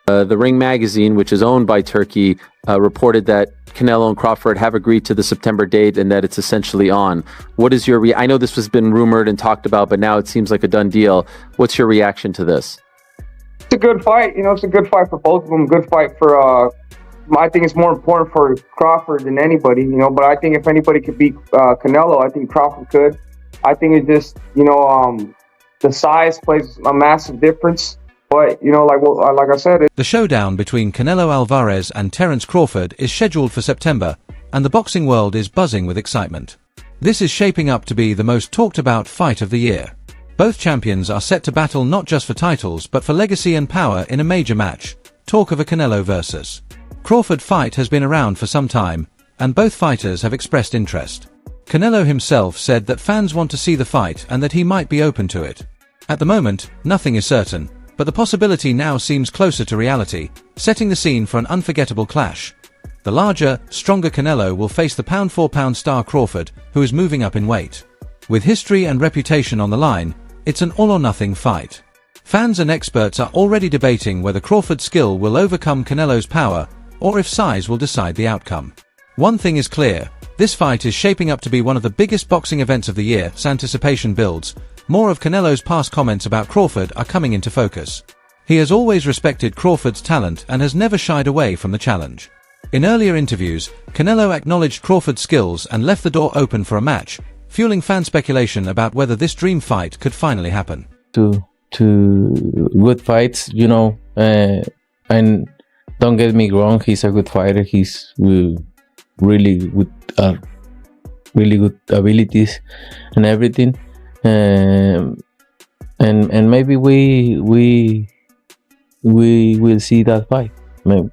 The Ring magazine, which is owned by Turkey, reported that Canelo and Crawford have agreed to the September date and that it's essentially on. What is your I know this has been rumored and talked about, but now it seems like a done deal. What's your reaction to this? It's a good fight. It's a good fight for both of them. Good fight for, I think it's more important for Crawford than anybody, but I think if anybody could beat Canelo, I think Crawford could. I think it just, the size plays a massive difference. But, like I said... The showdown between Canelo Alvarez and Terence Crawford is scheduled for September, and the boxing world is buzzing with excitement. This is shaping up to be the most talked about fight of the year. Both champions are set to battle not just for titles but for legacy and power in a major match. Talk of a Canelo versus Crawford fight has been around for some time, and both fighters have expressed interest. Canelo himself said that fans want to see the fight and that he might be open to it. At the moment, nothing is certain, but the possibility now seems closer to reality, setting the scene for an unforgettable clash. The larger, stronger Canelo will face the pound-for-pound star Crawford, who is moving up in weight. With history and reputation on the line, it's an all-or-nothing fight. Fans and experts are already debating whether Crawford's skill will overcome Canelo's power, or if size will decide the outcome. One thing is clear, this fight is shaping up to be one of the biggest boxing events of the year as anticipation builds. More of Canelo's past comments about Crawford are coming into focus. He has always respected Crawford's talent and has never shied away from the challenge. In earlier interviews, Canelo acknowledged Crawford's skills and left the door open for a match, fueling fan speculation about whether this dream fight could finally happen. Two good fights, and don't get me wrong, he's a good fighter. He's really good abilities and everything. And maybe we will see that fight. Maybe.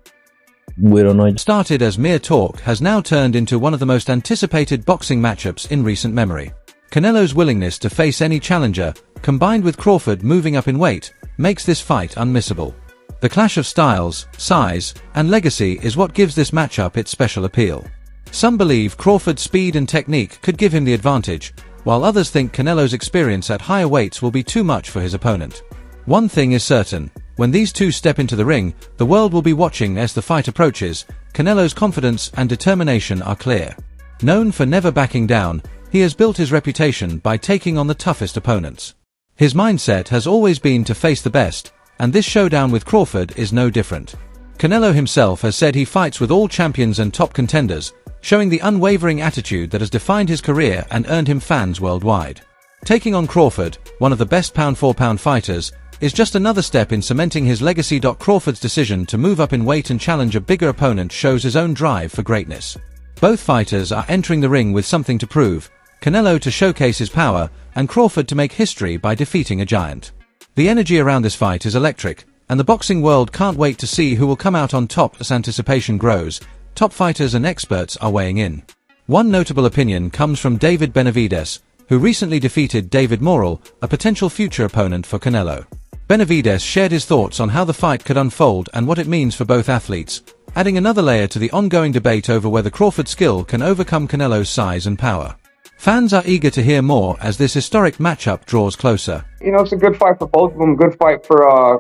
We don't know. Started as mere talk has now turned into one of the most anticipated boxing matchups in recent memory. Canelo's willingness to face any challenger, combined with Crawford moving up in weight, makes this fight unmissable. The clash of styles, size, and legacy is what gives this matchup its special appeal. Some believe Crawford's speed and technique could give him the advantage, while others think Canelo's experience at higher weights will be too much for his opponent. One thing is certain, when these two step into the ring, the world will be watching as the fight approaches. Canelo's confidence and determination are clear. Known for never backing down, he has built his reputation by taking on the toughest opponents. His mindset has always been to face the best, and this showdown with Crawford is no different. Canelo himself has said he fights with all champions and top contenders, showing the unwavering attitude that has defined his career and earned him fans worldwide. Taking on Crawford, one of the best pound-for-pound fighters, is just another step in cementing his legacy. Crawford's decision to move up in weight and challenge a bigger opponent shows his own drive for greatness. Both fighters are entering the ring with something to prove, Canelo to showcase his power, and Crawford to make history by defeating a giant. The energy around this fight is electric, and the boxing world can't wait to see who will come out on top as anticipation grows. Top fighters and experts are weighing in. One notable opinion comes from David Benavidez, who recently defeated David Morrell, a potential future opponent for Canelo. Benavidez shared his thoughts on how the fight could unfold and what it means for both athletes, adding another layer to the ongoing debate over whether Crawford's skill can overcome Canelo's size and power. Fans are eager to hear more as this historic matchup draws closer. It's a good fight for both of them. Good fight for,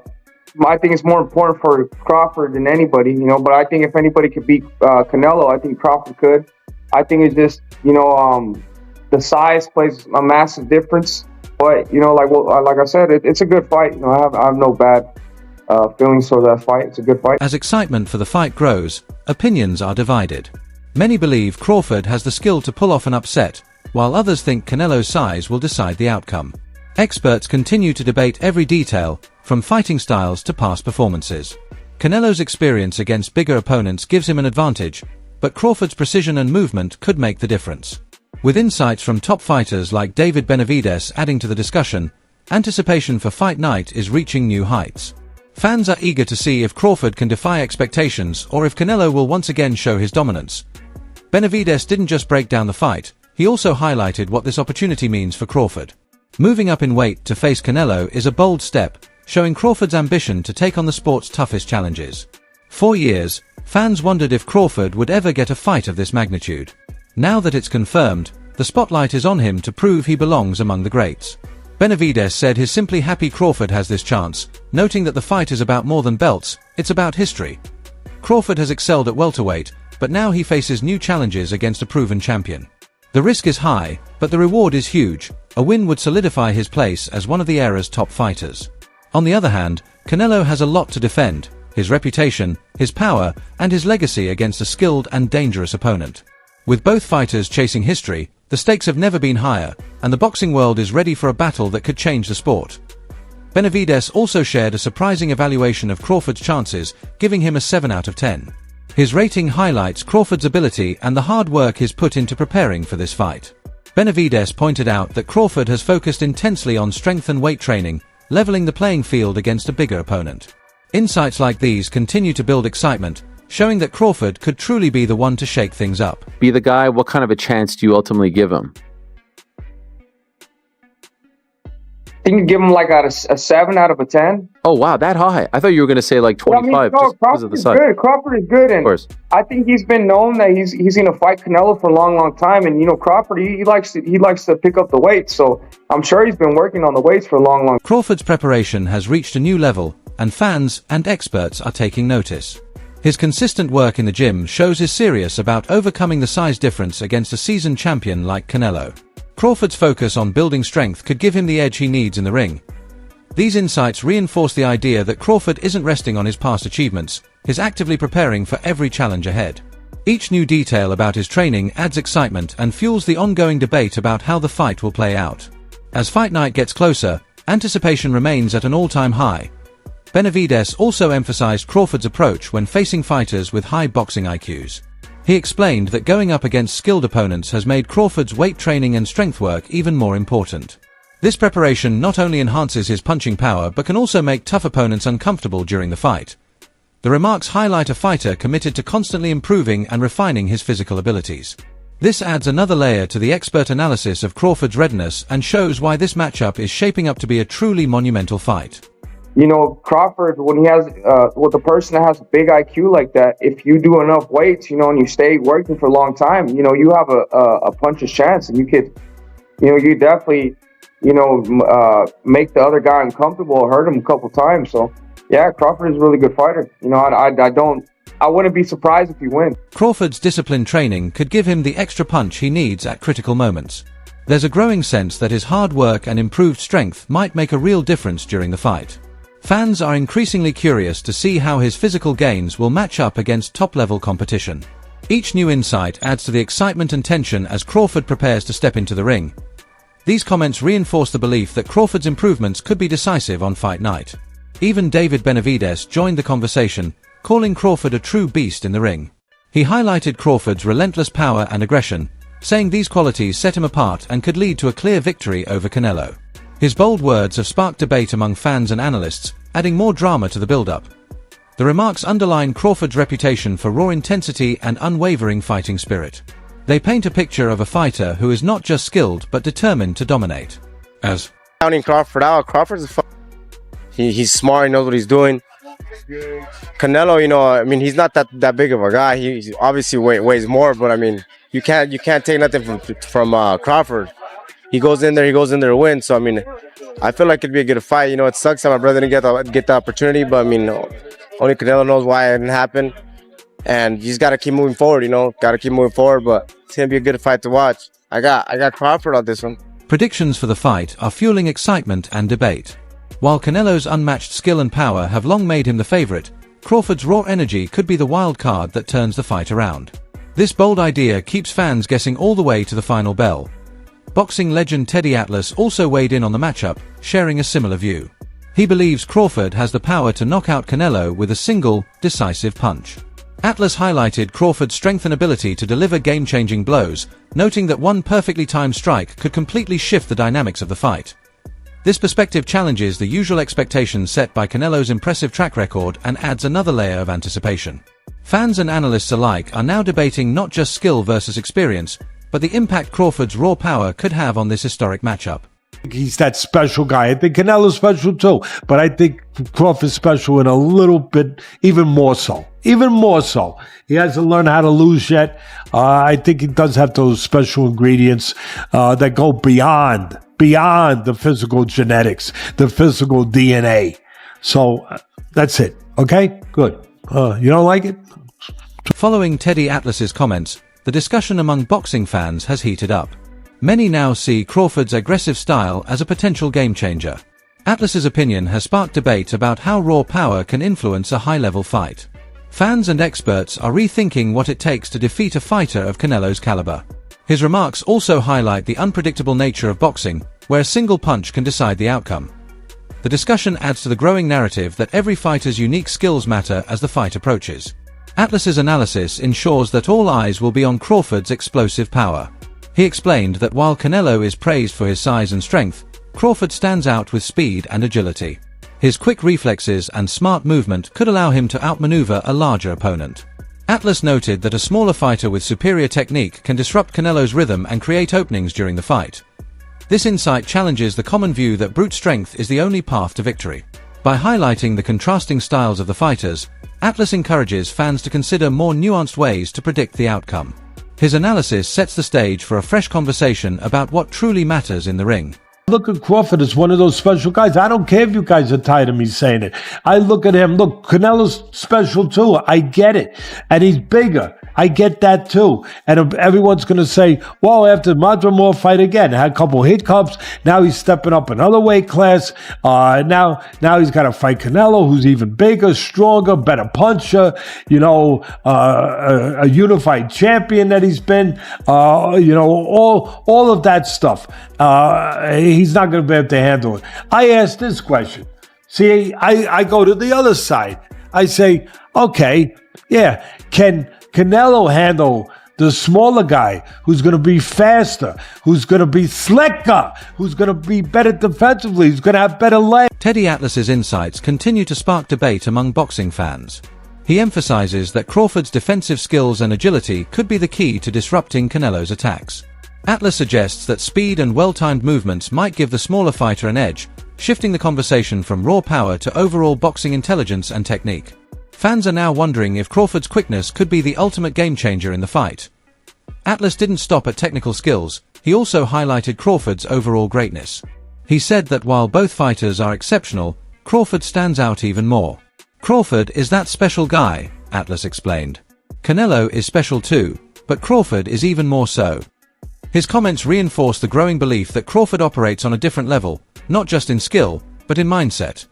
I think it's more important for Crawford than anybody, but I think if anybody could beat Canelo, I think Crawford could. I think it's just, the size plays a massive difference. But, like I said, it's a good fight. I have no bad feelings for that fight. It's a good fight. As excitement for the fight grows, opinions are divided. Many believe Crawford has the skill to pull off an upset, while others think Canelo's size will decide the outcome. Experts continue to debate every detail, from fighting styles to past performances. Canelo's experience against bigger opponents gives him an advantage, but Crawford's precision and movement could make the difference. With insights from top fighters like David Benavidez adding to the discussion, anticipation for fight night is reaching new heights. Fans are eager to see if Crawford can defy expectations or if Canelo will once again show his dominance. Benavidez didn't just break down the fight, he also highlighted what this opportunity means for Crawford. Moving up in weight to face Canelo is a bold step, showing Crawford's ambition to take on the sport's toughest challenges. For years, fans wondered if Crawford would ever get a fight of this magnitude. Now that it's confirmed, the spotlight is on him to prove he belongs among the greats. Benavidez said he's simply happy Crawford has this chance, noting that the fight is about more than belts, it's about history. Crawford has excelled at welterweight, but now he faces new challenges against a proven champion. The risk is high, but the reward is huge. A win would solidify his place as one of the era's top fighters. On the other hand, Canelo has a lot to defend: his reputation, his power, and his legacy against a skilled and dangerous opponent. With both fighters chasing history, the stakes have never been higher, and the boxing world is ready for a battle that could change the sport. Benavidez also shared a surprising evaluation of Crawford's chances, giving him a 7 out of 10. His rating highlights Crawford's ability and the hard work he's put into preparing for this fight. Benavidez pointed out that Crawford has focused intensely on strength and weight training, leveling the playing field against a bigger opponent. Insights like these continue to build excitement, showing that Crawford could truly be the one to shake things up. Be the guy, what kind of a chance do you ultimately give him? I think you give him like a 7 out of a 10. Oh, wow, that high. I thought you were going to say like 25 just because of the size. Crawford is good, and of course. I think he's been known that he's going to fight Canelo for a long time. And Crawford, he likes to pick up the weight, so I'm sure he's been working on the weights for a long time. Crawford's preparation has reached a new level, and fans and experts are taking notice. His consistent work in the gym shows he's serious about overcoming the size difference against a seasoned champion like Canelo. Crawford's focus on building strength could give him the edge he needs in the ring. These insights reinforce the idea that Crawford isn't resting on his past achievements, he's actively preparing for every challenge ahead. Each new detail about his training adds excitement and fuels the ongoing debate about how the fight will play out. As fight night gets closer, anticipation remains at an all-time high. Benavidez also emphasized Crawford's approach when facing fighters with high boxing IQs. He explained that going up against skilled opponents has made Crawford's weight training and strength work even more important. This preparation not only enhances his punching power but can also make tough opponents uncomfortable during the fight. The remarks highlight a fighter committed to constantly improving and refining his physical abilities. This adds another layer to the expert analysis of Crawford's readiness and shows why this matchup is shaping up to be a truly monumental fight. Crawford, when he has, with a person that has a big IQ like that, if you do enough weights, and you stay working for a long time, you have a puncher's chance, and you could, you definitely, make the other guy uncomfortable or hurt him a couple times. So, yeah, Crawford is a really good fighter. I wouldn't be surprised if he wins. Crawford's disciplined training could give him the extra punch he needs at critical moments. There's a growing sense that his hard work and improved strength might make a real difference during the fight. Fans are increasingly curious to see how his physical gains will match up against top-level competition. Each new insight adds to the excitement and tension as Crawford prepares to step into the ring. These comments reinforce the belief that Crawford's improvements could be decisive on fight night. Even David Benavidez joined the conversation, calling Crawford a true beast in the ring. He highlighted Crawford's relentless power and aggression, saying these qualities set him apart and could lead to a clear victory over Canelo. His bold words have sparked debate among fans and analysts, adding more drama to the build-up. The remarks underline Crawford's reputation for raw intensity and unwavering fighting spirit. They paint a picture of a fighter who is not just skilled but determined to dominate. As counting Crawford out, he's smart, he knows what he's doing. Canelo, he's not that big of a guy. He obviously weighs more, but you can't take nothing from Crawford. He goes in there to win. So I feel like it'd be a good fight. It sucks that my brother didn't get the opportunity, but only Canelo knows why it didn't happen. And you just gotta keep moving forward. But it's gonna be a good fight to watch. I got Crawford on this one. predictions for the fight are fueling excitement and debate. While Canelo's unmatched skill and power have long made him the favorite, Crawford's raw energy could be the wild card that turns the fight around. This bold idea keeps fans guessing all the way to the final bell. Boxing legend Teddy Atlas also weighed in on the matchup, sharing a similar view. He believes Crawford has the power to knock out Canelo with a single, decisive punch. Atlas highlighted Crawford's strength and ability to deliver game-changing blows, noting that one perfectly timed strike could completely shift the dynamics of the fight. This perspective challenges the usual expectations set by Canelo's impressive track record and adds another layer of anticipation. Fans and analysts alike are now debating not just skill versus experience, but the impact Crawford's raw power could have on this historic matchup. He's that special guy. I think Canelo's special too, but I think Crawford's special in a little bit, even more so. Even more so. He hasn't learned how to lose yet. I think he does have those special ingredients that go beyond the physical genetics, the physical DNA. So that's it. Okay? Good. You don't like it? Following Teddy Atlas's comments, the discussion among boxing fans has heated up. Many now see Crawford's aggressive style as a potential game changer. Atlas's opinion has sparked debate about how raw power can influence a high-level fight. Fans and experts are rethinking what it takes to defeat a fighter of Canelo's caliber. His remarks also highlight the unpredictable nature of boxing, where a single punch can decide the outcome. The discussion adds to the growing narrative that every fighter's unique skills matter as the fight approaches. Atlas's analysis ensures that all eyes will be on Crawford's explosive power. He explained that while Canelo is praised for his size and strength, Crawford stands out with speed and agility. His quick reflexes and smart movement could allow him to outmaneuver a larger opponent. Atlas noted that a smaller fighter with superior technique can disrupt Canelo's rhythm and create openings during the fight. This insight challenges the common view that brute strength is the only path to victory. By highlighting the contrasting styles of the fighters, Atlas encourages fans to consider more nuanced ways to predict the outcome. His analysis sets the stage for a fresh conversation about what truly matters in the ring. Look at Crawford as one of those special guys. I don't care if you guys are tired of me saying it. I look at him. Look, Canelo's special too. I get it. And he's bigger. I get that too. And everyone's going to say, well, after Madrimov fight again, had a couple hiccups. Now he's stepping up another weight class. Now he's got to fight Canelo, who's even bigger, stronger, better puncher, a unified champion that he's been, all of that stuff. He's not going to be able to handle it. I asked this question. See, I go to the other side. I say, okay, yeah, can Canelo handle the smaller guy who's going to be faster, who's going to be slicker, who's going to be better defensively, who's going to have better legs? Teddy Atlas's insights continue to spark debate among boxing fans. He emphasizes that Crawford's defensive skills and agility could be the key to disrupting Canelo's attacks. Atlas suggests that speed and well-timed movements might give the smaller fighter an edge, shifting the conversation from raw power to overall boxing intelligence and technique. Fans are now wondering if Crawford's quickness could be the ultimate game-changer in the fight. Atlas didn't stop at technical skills, he also highlighted Crawford's overall greatness. He said that while both fighters are exceptional, Crawford stands out even more. Crawford is that special guy, Atlas explained. Canelo is special too, but Crawford is even more so. His comments reinforce the growing belief that Crawford operates on a different level, not just in skill, but in mindset.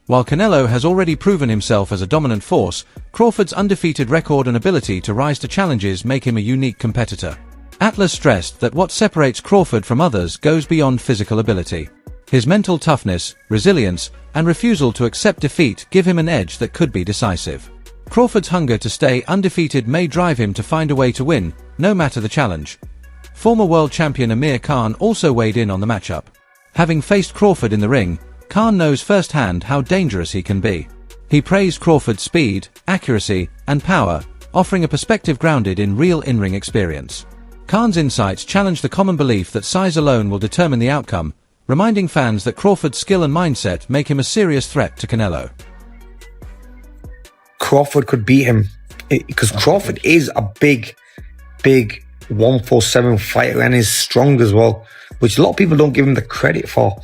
While Canelo has already proven himself as a dominant force, Crawford's undefeated record and ability to rise to challenges make him a unique competitor. Atlas stressed that what separates Crawford from others goes beyond physical ability. His mental toughness, resilience, and refusal to accept defeat give him an edge that could be decisive. Crawford's hunger to stay undefeated may drive him to find a way to win, no matter the challenge. Former world champion Amir Khan also weighed in on the matchup. Having faced Crawford in the ring, Khan knows firsthand how dangerous he can be. He praised Crawford's speed, accuracy, and power, offering a perspective grounded in real in-ring experience. Khan's insights challenge the common belief that size alone will determine the outcome, reminding fans that Crawford's skill and mindset make him a serious threat to Canelo. Crawford could beat him because Crawford is a big 147 fighter and is strong as well, which a lot of people don't give him the credit for.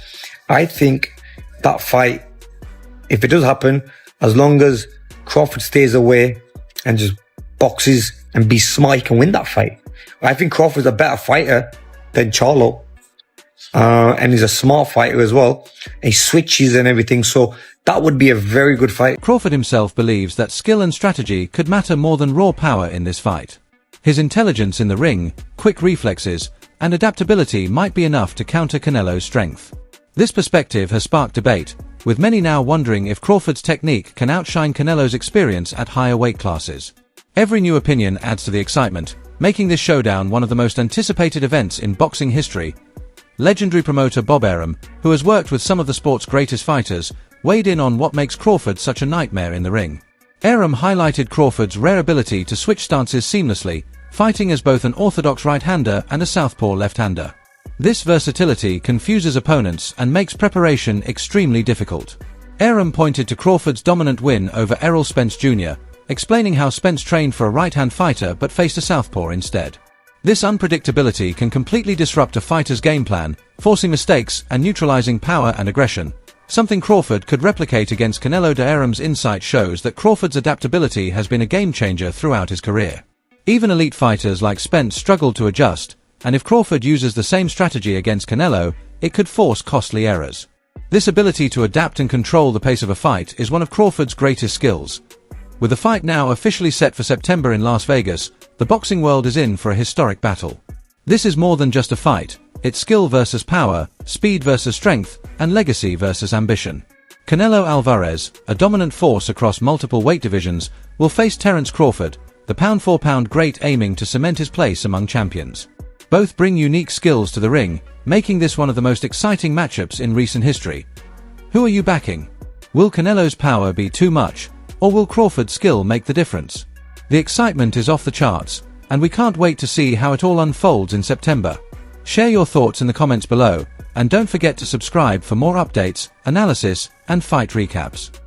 I think that fight, if it does happen, as long as Crawford stays away and just boxes and be smart, he can win that fight. I think Crawford's a better fighter than Charlo. And he's a smart fighter as well. He switches and everything, so that would be a very good fight. Crawford himself believes that skill and strategy could matter more than raw power in this fight. His intelligence in the ring, quick reflexes, and adaptability might be enough to counter Canelo's strength. This perspective has sparked debate, with many now wondering if Crawford's technique can outshine Canelo's experience at higher weight classes. Every new opinion adds to the excitement, making this showdown one of the most anticipated events in boxing history. Legendary promoter Bob Arum, who has worked with some of the sport's greatest fighters, weighed in on what makes Crawford such a nightmare in the ring. Arum highlighted Crawford's rare ability to switch stances seamlessly, fighting as both an orthodox right-hander and a southpaw left-hander. This versatility confuses opponents and makes preparation extremely difficult. Arum pointed to Crawford's dominant win over Errol Spence Jr., explaining how Spence trained for a right-hand fighter but faced a southpaw instead. This unpredictability can completely disrupt a fighter's game plan, forcing mistakes and neutralizing power and aggression. Something Crawford could replicate against Canelo. De Arum's insight shows that Crawford's adaptability has been a game-changer throughout his career. Even elite fighters like Spence struggled to adjust, and if Crawford uses the same strategy against Canelo, it could force costly errors. This ability to adapt and control the pace of a fight is one of Crawford's greatest skills. With the fight now officially set for September in Las Vegas, the boxing world is in for a historic battle. This is more than just a fight, it's skill versus power, speed versus strength, and legacy versus ambition. Canelo Alvarez, a dominant force across multiple weight divisions, will face Terence Crawford, the pound-for-pound great aiming to cement his place among champions. Both bring unique skills to the ring, making this one of the most exciting matchups in recent history. Who are you backing? Will Canelo's power be too much, or will Crawford's skill make the difference? The excitement is off the charts, and we can't wait to see how it all unfolds in September. Share your thoughts in the comments below, and don't forget to subscribe for more updates, analysis, and fight recaps.